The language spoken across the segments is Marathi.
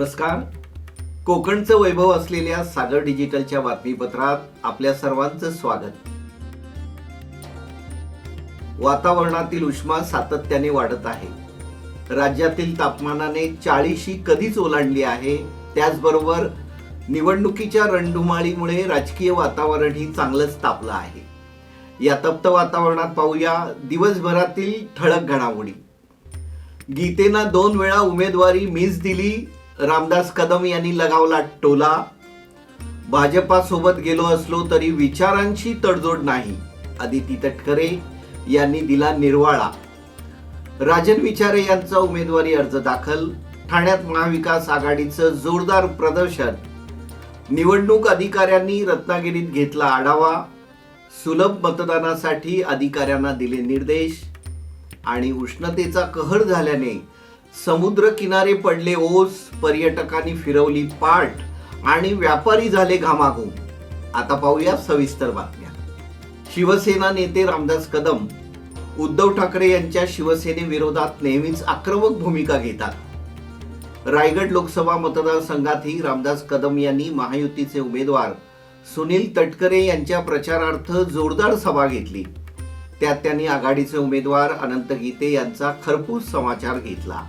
नमस्कार. कोकणचं वैभव असलेल्या सागर डिजिटलच्या बातमीपत्रात आपल्या सर्वांचं स्वागत. वातावरणातील उष्मा सातत्याने वाढत आहे. राज्यातील तापमानाने 40शी कधीच ओलांडली आहे. त्याचबरोबर निवडणुकीच्या रणधुमाळीमुळे राजकीय वातावरणही चांगलंच तापलं आहे. या तप्त वातावरणात पाहूया दिवसभरातील ठळक घडामोडी. गीतेना 2 वेळा उमेदवारी मीच दिली, रामदास कदम यांनी लगावला टोला. भाजपासोबत गेलो असलो तरी विचारांची तडजोड नाही, आदिती तटकरे यांनी दिला निर्वाळा. राजन विचारे यांचा उमेदवारी अर्ज दाखल. ठाण्यात महाविकास आघाडीचं जोरदार प्रदर्शन. निवडणूक अधिकाऱ्यांनी रत्नागिरीत घेतला आढावा. सुलभ मतदानासाठी अधिकाऱ्यांना दिले निर्देश. आणि उष्णतेचा कहर झाल्याने समुद्र किनारे पडले ओस, पर्यटकांनी फिरवली पाठ आणि व्यापारी झाले घामाघूम. आता पाहूया सविस्तर बातम्या. शिवसेना नेते रामदास कदम उद्धव ठाकरे यांच्या शिवसेनेविरोधात नेहमीच आक्रमक भूमिका घेतात. रायगड लोकसभा मतदारसंघातही रामदास कदम यांनी महायुतीचे उमेदवार सुनील तटकरे यांच्या प्रचारार्थ जोरदार सभा घेतली. त्यात त्यांनी आघाडीचे उमेदवार अनंत गीते यांचा खरपूस समाचार घेतला.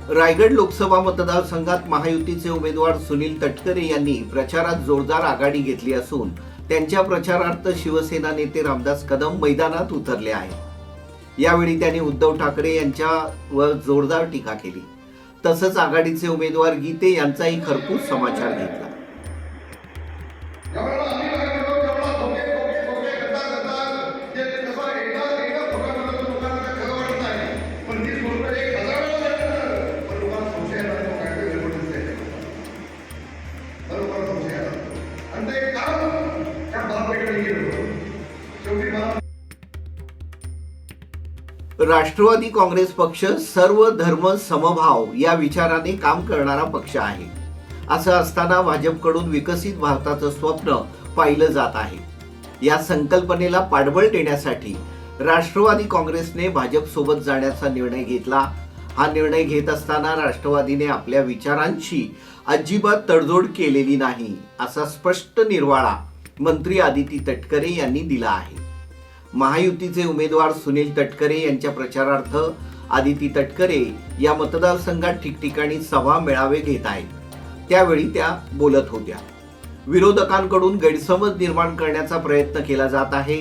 रायगड लोकसभा मतदारसंघात महायुतीचे उमेदवार सुनील तटकरे यांनी प्रचारात जोरदार आघाडी घेतली असून त्यांच्या प्रचारार्थ शिवसेना नेते रामदास कदम मैदानात उतरले आहेत. यावेळी त्यांनी उद्धव ठाकरे यांच्यावर जोरदार टीका केली. तसंच आघाडीचे उमेदवार गीते यांचाही खरपूस समाचार घेतला. राष्ट्रवादी काँग्रेस पक्ष सर्व धर्म समभाव या विचाराने काम करणारा पक्ष आहे. असं असताना भाजपकडून विकसित भारताचं स्वप्न पाहिलं जात आहे. या संकल्पनेला पाठबळ देण्यासाठी राष्ट्रवादी काँग्रेसने भाजप सोबत जाण्याचा निर्णय घेतला. हा निर्णय घेत असताना राष्ट्रवादीने आपल्या विचारांची अजिबात तडजोड केलेली नाही, असा स्पष्ट निर्वाळा मंत्री आदिती तटकरे यांनी दिला आहे. महायुतीचे उमेदवार सुनील तटकरे यांच्या प्रचारार्थ आदिती तटकरे या मतदारसंघात ठिकठिकाणी सभा मेळावे घेत आहेत. त्यावेळी त्या बोलत होत्या. विरोधकांकडून गैरसमज निर्माण करण्याचा प्रयत्न केला जात आहे.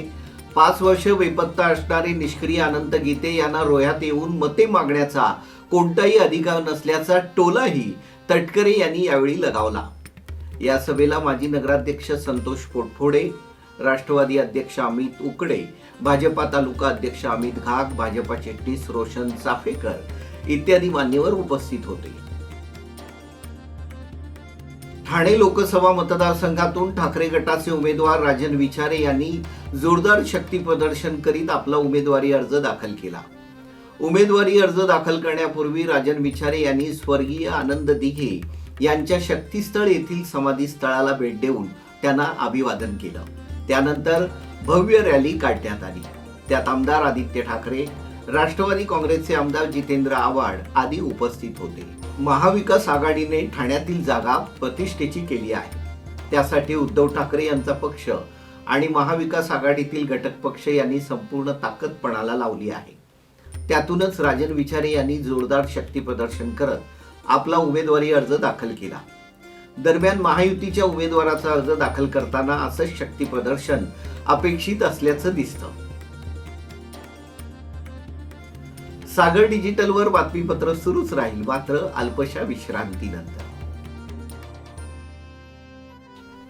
5 वर्ष बेपत्ता असणारे निष्क्रिय अनंत गीते यांना रोह्यात येऊन मते मागण्याचा कोणताही अधिकार नसल्याचा टोलाही तटकरे यांनी यावेळी लगावला. या सभेला माजी नगराध्यक्ष संतोष पोटफोडे, राष्ट्रवादी अध्यक्ष अमित उकडे, भाजपा तालुका अध्यक्ष अमित घाग, भाजपा चिटणीस रोशन चाफेकर इत्यादी मान्यवर उपस्थित होते. ठाणे लोकसभा मतदारसंघातून ठाकरे गटाचे उमेदवार राजन विचारे यांनी जोरदार शक्ती प्रदर्शन करीत आपला उमेदवारी अर्ज दाखल केला. उमेदवारी अर्ज दाखल करण्यापूर्वी राजन विचारे यांनी स्वर्गीय आनंद दिघे यांच्या शक्तीस्थळ येथील समाधी स्थळाला भेट देऊन त्यांना अभिवादन केलं. त्यानंतर भव्य रॅली काढण्यात आली. त्यात आमदार आदित्य ठाकरे, राष्ट्रवादी काँग्रेसचे आमदार जितेंद्र आव्हाड आदी उपस्थित होते. महाविकास आघाडीने ठाण्यातील जागा प्रतिष्ठेची केली आहे. त्यासाठी उद्धव ठाकरे यांचा पक्ष आणि महाविकास आघाडीतील घटक पक्ष यांनी संपूर्ण ताकद पणाला लावली आहे. त्यातूनच राजन विचारे यांनी जोरदार शक्ती प्रदर्शन करत आपला उमेदवारी अर्ज दाखल केला. दरम्यान महायुतीच्या उमेदवाराचा अर्ज दाखल करताना असंच शक्ती प्रदर्शन अपेक्षित असल्याचं दिसतं. सागर डिजिटलवर बातमीपत्र सुरूच राहील, मात्र अल्पशा विश्रांतीनंतर.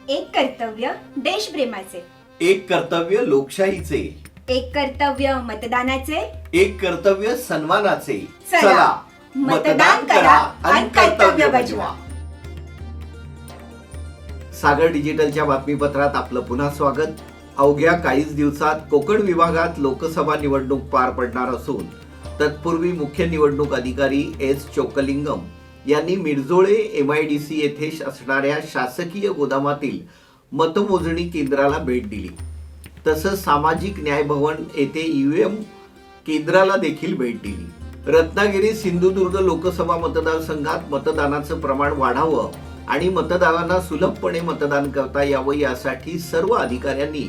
एक कर्तव्य देशप्रेमाचे, एक कर्तव्य लोकशाहीचे, एक कर्तव्य मतदानाचे, एक कर्तव्य सन्मानाचे. चला मतदान करा आणि कर्तव्य बजवा. सागर डिजिटलच्या बातमीपत्रात आपलं पुन्हा स्वागत. अवघ्या काहीच दिवसात कोकण विभागात लोकसभा निवडणूक पार पडणार असून तत्पूर्वी मुख्य निवडणूक अधिकारी एस चोक्कलिंगम यांनी मिरजोळे MIDC येथे असणाऱ्या शासकीय गोदामातील मतमोजणी केंद्राला भेट दिली. तसंच सामाजिक न्याय भवन येथे EVM केंद्राला देखील भेट दिली. रत्नागिरी सिंधुदुर्ग लोकसभा मतदारसंघात मतदानाचं प्रमाण वाढावं आणि मतदारांना सुलभपणे मतदान करता यावं यासाठी सर्व अधिकाऱ्यांनी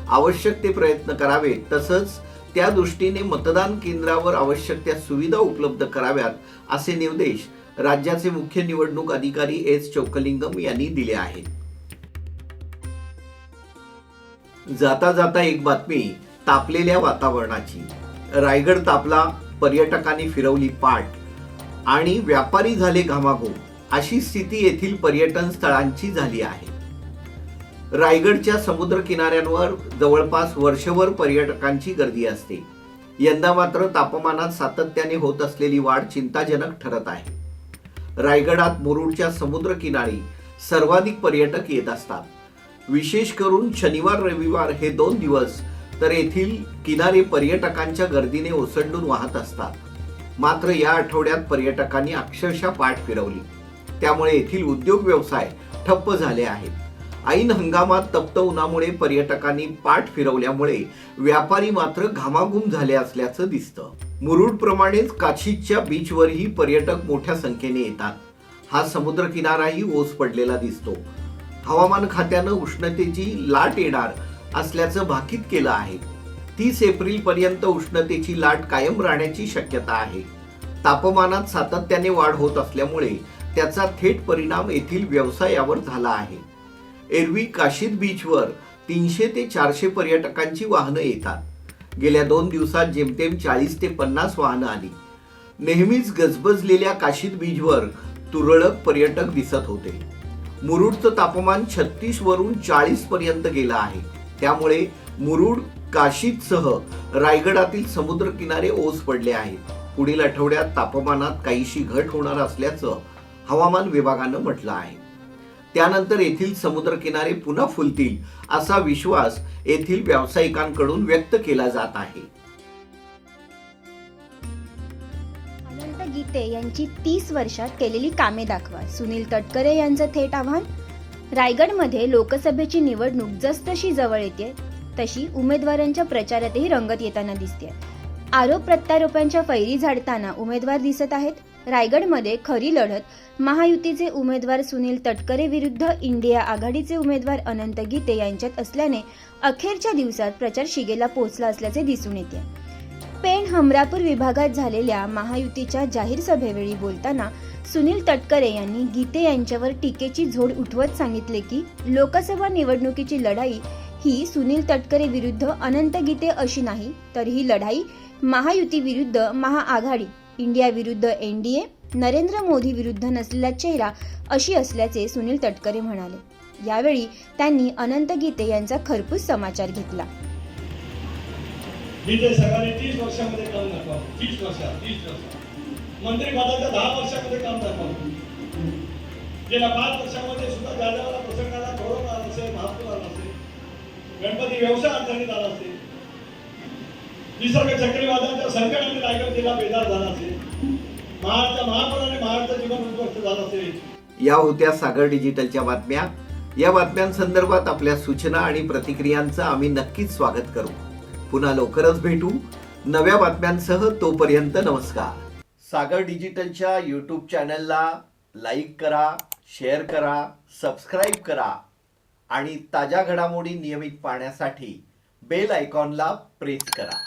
आवश्यक ते प्रयत्न करावेत, तसंच त्या दृष्टीने मतदान केंद्रावर आवश्यक त्या सुविधा उपलब्ध कराव्यात असे निर्देश राज्याचे मुख्य निवडणूक अधिकारी एस चौकलिंगम यांनी दिले आहेत. जाता जाता एक बातमी तापलेल्या वातावरणाची. रायगड तापला, पर्यटकांनी फिरवली पाठ आणि व्यापारी झाले घामाघूम अशी स्थिती येथील पर्यटन स्थळांची झाली आहे. रायगडच्या समुद्र किनाऱ्यांवर जवळपास वर्षभर पर्यटकांची गर्दी असते. यंदा मात्र तापमानात सातत्याने होत असलेली वाढ चिंताजनक ठरत आहे. रायगडात मुरुडच्या समुद्र किनारी सर्वाधिक पर्यटक येत असतात. विशेष करून शनिवार रविवार हे 2 दिवस तर येथील किनारे पर्यटकांच्या गर्दीने ओसंडून वाहत असतात. मात्र या आठवड्यात पर्यटकांनी अक्षरशः पाठ फिरवली, त्यामुळे येथील उद्योग व्यवसाय ठप्प झाले आहेत. ऐन हंगामात तप्त उन्हामुळे पर्यटकांनी पाठ फिरवल्यामुळे व्यापारी मात्र घामाघूम झाले असल्याचं दिसतं. मुरुड प्रमाणेच काशीच्या बीचवरही पर्यटक मोठ्या संख्येने येतात. हा समुद्र किनाराही ओस पडलेला दिसतो. हवामान खात्यानं उष्णतेची लाट येणार असल्याचं भाकीत केलं आहे. 30 एप्रिल पर्यंत उष्णतेची लाट कायम राहण्याची शक्यता आहे. तापमानात सातत्याने वाढ होत असल्यामुळे त्याचा थेट परिणाम येथील व्यवसायावर झाला आहे. एरवी काशीद बीचवर 300 ते 400 पर्यटकांची वाहनं येतात. गेल्या 2 दिवसात जेमतेम 40 ते 50 वाहनं आली. नेहमीच गजबजलेल्या काशीद बीचवर तुरळक पर्यटक दिसत होते. मुरुडचं तापमान 36 वरून 40 पर्यंत गेलं आहे. त्यामुळे मुरुड, काशीदसह रायगडातील समुद्र किनारे ओस पडले आहेत. पुढील आठवड्यात तापमानात काहीशी घट होणार असल्याचं हवामान विभागानं म्हटलं आहे. त्यानंतर येथील समुद्र किनारे पुन्हा फुलतील असा विश्वास येथील व्यावसायिकांकडून व्यक्त केला जात आहे. अनंत गीते यांची 30 वर्षात केलेली कामे दाखवा, सुनील तटकरे यांचं थेट आव्हान. रायगडमध्ये लोकसभेची निवडणूक जसजशी जवळ येते तशी उमेदवारांच्या प्रचारातही रंगत येताना दिसते. आरोप प्रत्यारोपांच्या फैरी झाडताना उमेदवार दिसत आहेत. रायगडमध्ये खरी लढत महायुतीचे उमेदवार सुनील तटकरे विरुद्ध इंडिया आघाडीचे उमेदवार अनंत गीते यांच्यात असल्याने अखेरच्या दिवसात प्रचार शिगेला पोहोचला असल्याचे दिसून येते. पेण हमरापूर विभागात झालेल्या महायुतीच्या जाहीर सभेवेळी बोलताना सुनील तटकरे यांनी गीते यांच्यावर टीकेची झोड उठवत सांगितले की लोकसभा निवडणुकीची लढाई ही सुनील तटकरे विरुद्ध अनंत गीते अशी नाही, तर ही लढाई महायुती विरुद्ध महाआघाडी, इंडिया विरुद्ध एनडीए, नरेंद्र मोदी विरुद्ध नसलेला चेहरा अशी असल्याचे सुनील तटकरे म्हणाले. यावेळी त्यांनी अनंत गीते यांचा खरपूस समाचार घेतला. गीते साहेबांनी 30 वर्षामध्ये काम दाखवा. 30 वर्ष मंत्रिपदाच्या 10 वर्षामध्ये काम दाखवा. गेल्या 5 वर्षामध्ये सुद्धा जाधवाला प्रसंगाला कोरोना आला असेल, महापूर आला असेल, गणपती व्यवसाय अडचणीत आला असेल, निसर्ग चक्रीवादळाच्या संकटाने रायगड जिल्हा बेजार झाला असेल, महापुराने महाराष्ट्र जीवन उद्ध्वस्त झालं असेल. या होत्या सागर डिजिटलच्या बातम्या. या बातम्यांसंदर्भात आपल्या सूचना आणि प्रतिक्रियांचं आम्ही नक्कीच स्वागत करू. पुन्हा लवकरच भेटू नव्या बातम्यांसह. तोपर्यंत नमस्कार. सागर डिजिटलच्या यूट्यूब चॅनलला लाईक करा, शेअर करा, सबस्क्राईब करा आणि ताज्या घडामोडी नियमित पाहण्यासाठी बेल आयकॉनला प्रेस करा.